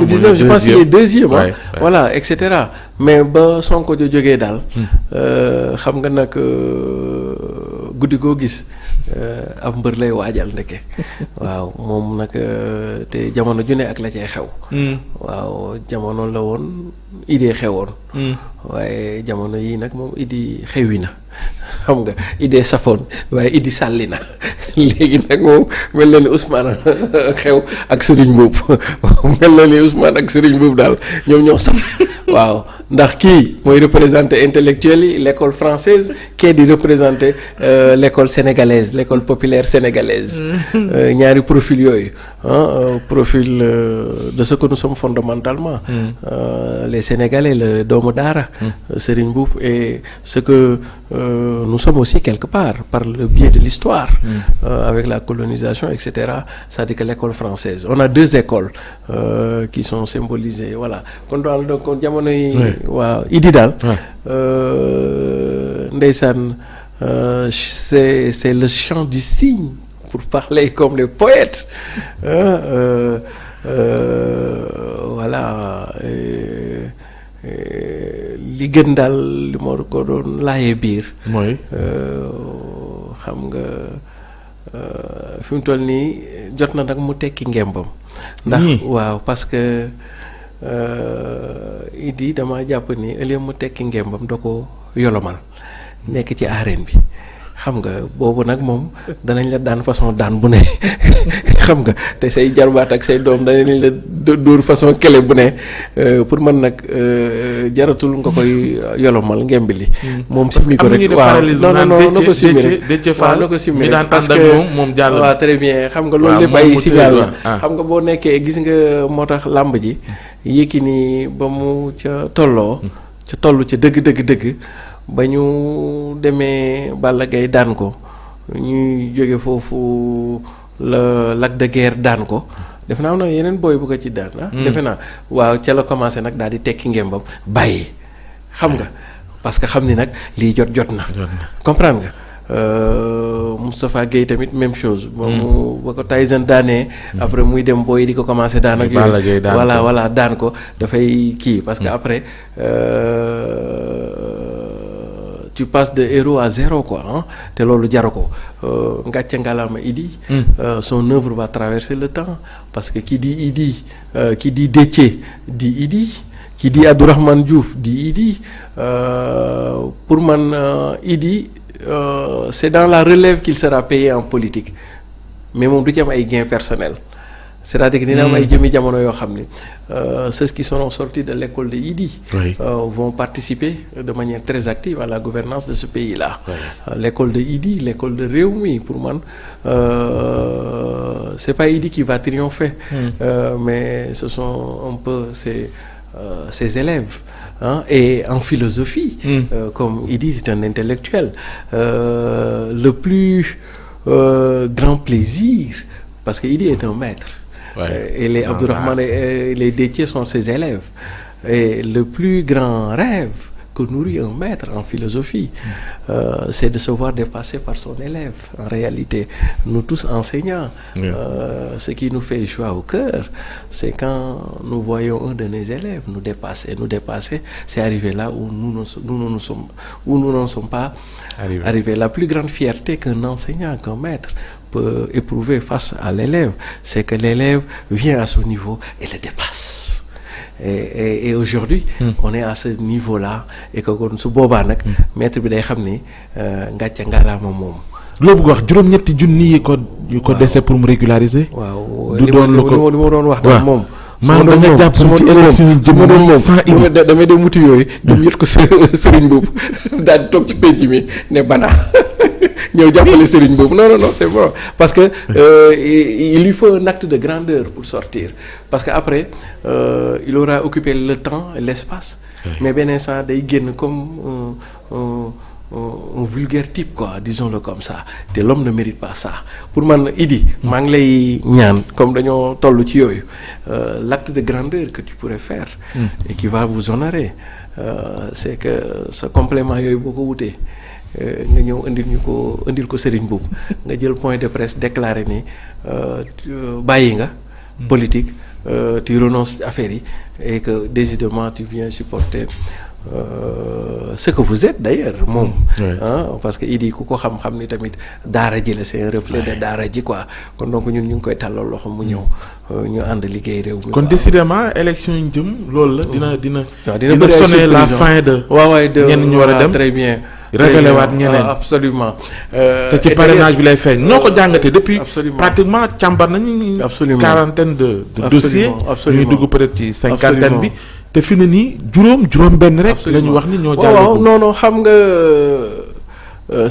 2019 je pense qu'il est deuxième voilà et cetera mais ba Sonko jógee daal xam nga nag guddi goo gis ab mbër lay waajal ndeke waaw moom nag te jamono ju ne ak la cay xew waaw jamono la woon idée xewoon waaye jamono yi nag moom idée xewi na xam nga idée safoon waaye idée sàlli na léegi nag moom mel na ni Ousmane xew ak Serigne Mboup mel na ni Ousmane ak Serigne Mboup daal ñoom ñoo saf waaw ndax kii mooy représenter intellectuels yi l'école française kii di représenter l'école sénégalaise l'école populaire sénégalaise ñaari profil yooyu profil de ce que nous sommes fondamentalement les Sénégalais le doomu daara Serigne Mboup et ce que nous sommes aussi quelque part par le biais de l'histoire avec la colonisation etc. c'est-à-dire que l'école française on a deux écoles qui sont symbolisées voilà kon daal donc jamono yi waaw Idi daal ndeysaan c'est le chant du cygne pour parler comme les poètes voilà li gën daal li ma ko doon laajee biir mooy xam nga fi mu toll nii jot na nag mu tekki ngembam ndax waaw parce que Idi dama jàpp ni ëllëg mu tekki ngembam da ko yolomal nekk ci arène bi xam nga boobu nag moom danañ la daan façon daan bu ne xam nga te say jarbaat ak say doom danañ la dóor façon kele bu ne pour man nag jaratul nga koy yolomal ngembi li moom simmi ko rek waaw non na ko simmi rek waaw na ko simmi rek parce que moom jàll waaw très bien xam nga loolu lépp ay signal la xam nga boo nekkee gis nga moo tax làmb ji Yékini ba mu ca toll ca dëgg ba ñu demee Balla Gaye daan ko ñuy jóge foofu la Lac de Guiers daan ko defe naa am na yeneen booy bu ko ci daan defe naa waaw ca la commencé nag daal di tekki ngembam bàyyi xam nga parce que xam ni nag lii jot na comprendre nga Moustapha Guèye tamit même chose ba ko Tyson daanee après muy dem booy di ko commencé daan ak yooyu voilà daan ko dafay kii parce que après tu passes de héros à zéro quoi te loolu jaru ko ngàcce ngalaama Idi son œuvre va traverser le temps parce que qui dit Idi qui dit Déthié dit Idi qui dit Abdourahmane Diouf dit Idi pour man Idi c'est dans la relève qu'il sera payé en politique mais moom du ci am ay gains personnels c'est-à-dire que dina am ay jëmi jamono yoo xam ni ceux qui sont sortis de l'école de Idi vont participer de manière très active à la gouvernance de ce pays-là l'école de Idi l'école de Rewmi pour man c'est pas Idi qui va triompher mais ce sont un peu ses élèves et en philosophie comme Idi c'est un intellectuel le plus grand plaisir parce que Idi est un maître et les Abdourahmane et les Déthié sont ses élèves et le plus grand rêve que nourrit un maître en philosophie c'est de se voir dépassé par son élève en réalité nous tous enseignants ce qui nous fait joie au cœur c'est quand nous voyons un de nos élèves nous dépasser c'est arriver là où nous n'en sommes pas arrivés la plus grande fierté qu'un enseignant qu'un maître peut éprouver face à l'élève c'est que l'élève vient à son niveau et le dépasse et aujourd'hui on est à ce niveau-là et que kon su boobaa nag maître bi day xam ni ngàcce ngalaama moom loo bëgg wax juróom-ñetti junni yu ko dese pour mu régulariser waaw du doon lu ko li ma doon wax daal moom man da nga jàpp ci élection yi jëm moom sans Idi damay dem wuti yooyu dem yët ko Serigne Mboup daal di toog ci penc mi ne bana ñëw jàppale Serigne boobu non c'est bon parce que il lui faut un acte de grandeur pour sortir parce que après il aura occupé le temps et l'espace mais benn instant day génn comme un vulgaire type quoi disons-le comme ça te l'homme ne mérite pas ça pour man Idi maa ngi lay ñaan comme dañoo toll ci yooyu l'acte de grandeur que tu pourrais faire et qui va vous honorer c'est que ce complément yooyu boo ko wutee nga ñëw indil ko Serigne Mboup nga jël point de presse déclaré ni bàyyi nga politique tu renonces affaire yi et que décidément tu viens supporter ce que vous êtes d'ailleurs moom parce que Idi ku ko xam-xam ni tamit daara ji la c'est un reflet de daara ji quoi kon donc ñun ñu ngi koy tàllal loxo mu ñëw ñu ànd liggéey réew mi kon décidément élection yi jëm loolu la dina sonner la fin de ñenn ñu war a dem très bien révélé waat ñeneen absolument te ci parrainage bi lay feeñ noo ko jàngatee depuis pratiquement càmbar nañu quarantaine de dossiers ñuy dugg peut-être ci cinquantaine bi te fi na nii juróom benn rek la ñu wax ni ñoo jàll waaw non xam nga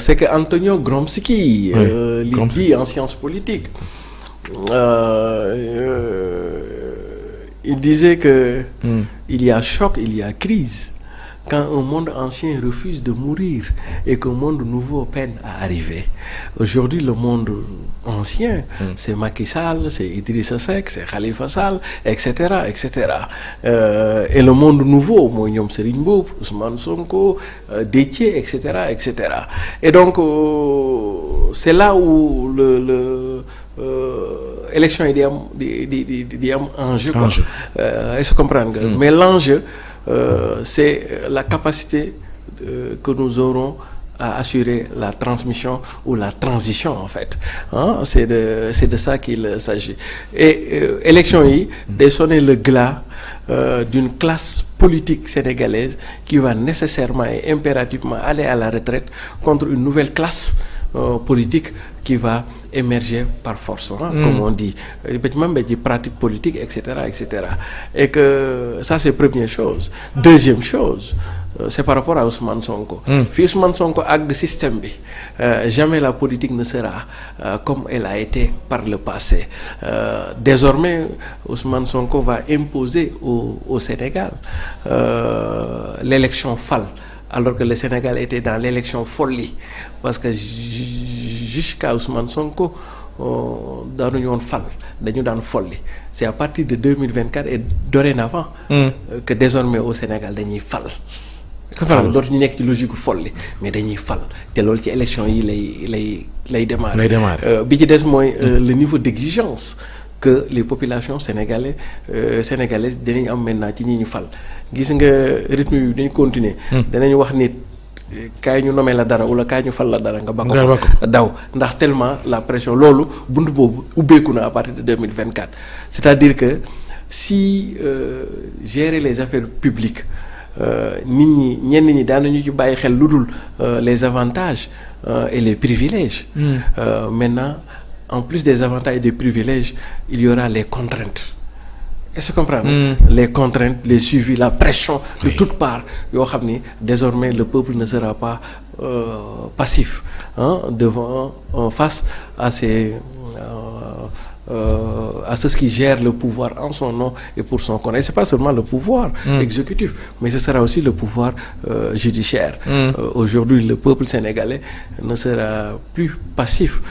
c'est que Antonio Gramsci li dit en sciences politiques il disait que il y a choc, il y a crise quand un monde ancien refuse de mourir et qu'un monde nouveau peine à arriver. Aujourd'hui, le monde ancien, c'est Macky Sall, c'est Idrissa Seck, c'est Khalifa Sall, etc., etc. Et le monde nouveau, mooy ñoom Serigne Mboup, Ousmane Sonko, Déthié, etc., etc. Et donc, c'est là où élection yi di am enjeu quoi. Est-ce que comprendre nga mais l'enjeu c'est la capacité que nous aurons à assurer la transmission ou la transition en fait c'est de ça qu'il s'agit et élection yi day sonner le glas d'une classe politique sénégalaise qui va nécessairement et impérativement aller à la retraite contre une nouvelle classe politique qui va émerger par force comme on dit même des pratiques politiques etc et que ça c'est première chose deuxième chose c'est par rapport à Ousmane Sonko fi Ousmane Sonko ak système bi jamais la politique ne sera comme elle a été par le passé désormais Ousmane Sonko va imposer au Sénégal l'élection fal alors que le Sénégal était dans l'élection folie parce que jusqu'à Ousmane Sonko daanuñu woon fal dañu daan folli c'est à partir de 2024 et dorénavant que désormais au Sénégal dañuy fal dootuñu nekk ci logique folli mais dañuy fal te loolu ci élection yi lay démarrer bi ci des mooy le niveau d'exigence que les populations sénégalaises dinañ am maintenant ci ñi ñu fal gis nga rythme bi dañ continuer danañ wax nit kaay ñu nommer la dara wala kaay ñu fal la dara nga bako daw ndax tellement la pression loolu bunt boobu ubbeeku na à partir de 2024 c'est-à-dire que si gérer les affaires publiques ñenn ñi daanañu ci bàyyi xel lu dul les avantages et les privilèges maintenant en plus des avantages et des privilèges il y aura les contraintes est-ce que comprendre les contraintes les suivis la pression de toutes parts yoo xam ni désormais le peuple ne sera pas passif devant face à ces à ceux qui gèrent le pouvoir en son nom et pour son compte et c'est pas seulement le pouvoir exécutif mais ce sera aussi le pouvoir judiciaire aujourd'hui le peuple sénégalais ne sera plus passif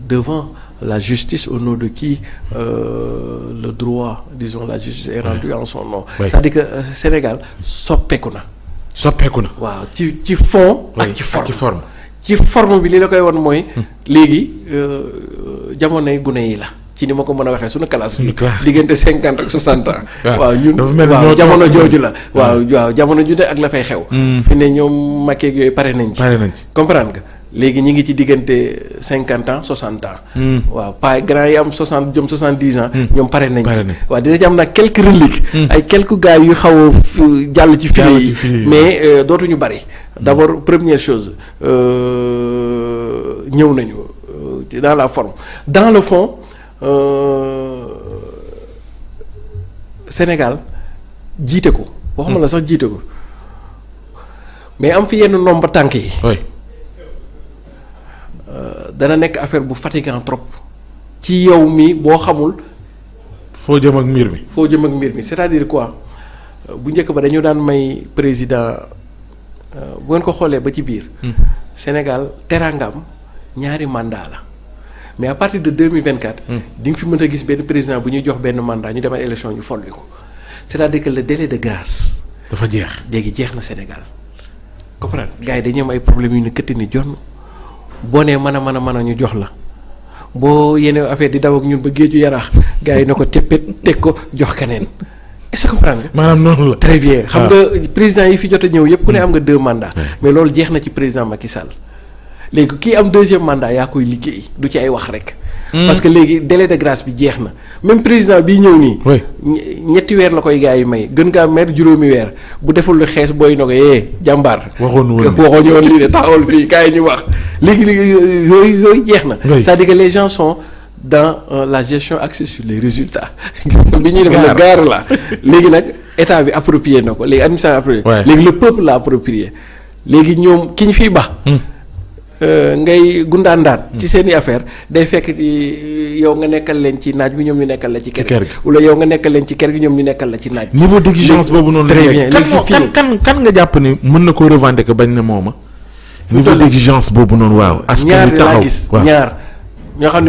devant la justice au nom de qui le droit disons la justice est rendue en son nom c'est-à-dire que Sénégal soppeeku na waaw ci fond ak ci forme ci forme bi li la koy won mooy léegi jamonoy gune yi la ci ni ma ko mën a waxee suñu classe bi diggante 50 ak 60 ans waaw ñun waaw jamono jooju la waaw jamono ju ne ak la fay xew fi ne ñoom makkeeg yooyu pare nañ ci comprendre nga léegi ñi ngi ci diggante 50 ans 60 ans waaw pas grand yi am 60 jëm 70 ans ñoom pare nañ waaw dina ci am nag quelques reliques ay quelques gars yu xaw a jàll ci file yi mais dootuñu bari d'abord première chose ñëw nañu dans la forme dans le fond Sénégal jiite ko waxuma la sax jiite ko mais am fi yenn nombre tànk yi dana nekk affaire bu fatigant trop ci yow mi boo xamul foo jëm ak mbir mi c'est-à-dire quoi bu njëkk ba dañu daan may président bu ngeen ko xoolee ba ci biir Sénégal teraangam ñaari mandat la mais à partir de 2024 di nga fi mën a gis benn président bu ñuy jox benn mandat ñu demal élection ñu folli ko c'est-à-dire que le délai de grâce dafa jeex léegi jeex na Sénégal comprendre gars yi dañu am ay problèmes yu ne këtt ni jonn boo nee mën a ñu jox la boo yeneen affaire di daw ak ñun ba géeju yaraax gars yi na ko teppet teg ko jox keneen est-ce que comprendre nga. maanaam noonu la. très bien xam nga président yi fi jot a ñëw yëpp ku ne am nga 2 mandats. mais loolu jeex na ci président Macky Sall. léegi kii am 2e mandat yaa koy liggéey du ci ay wax rek. parce que léegi délai de grâce bi jeex na même président bii ñëw nii. ñetti weer la koy gars yi may gën ngaa mer juróomi weer bu deful lu xees booy na ko jàmbaar. waxoon woon lii de taxawal fii kaay ñu wax léegi yooyu jeex na. c'est-à-dire que les gens sont dans la gestion axée sur les résultats. gis nga bi ñuy def la gaar la léegi nag état bi approprié na ko léegi administration approprié. léegi le peuple l'a approprié léegi ñoom ki ñu fiy baax. ngay gundaandaat ci seen i affaire day fekk yow nga nekkal leen ci naaj bi ñoom ñu nekkal la ci kër gi wala yow nga nekkal leen ci kër gi ñoom ñu nekkal la ci naaj bi. niveau d'exigence boobu noonu. très bien kan nga jàpp ni mën na ko revendiquer bañ ne mooma. niveau d'exigence boobu noonu waaw. askan wi taxaw ñaar laa gis ñaar ñoo xam ne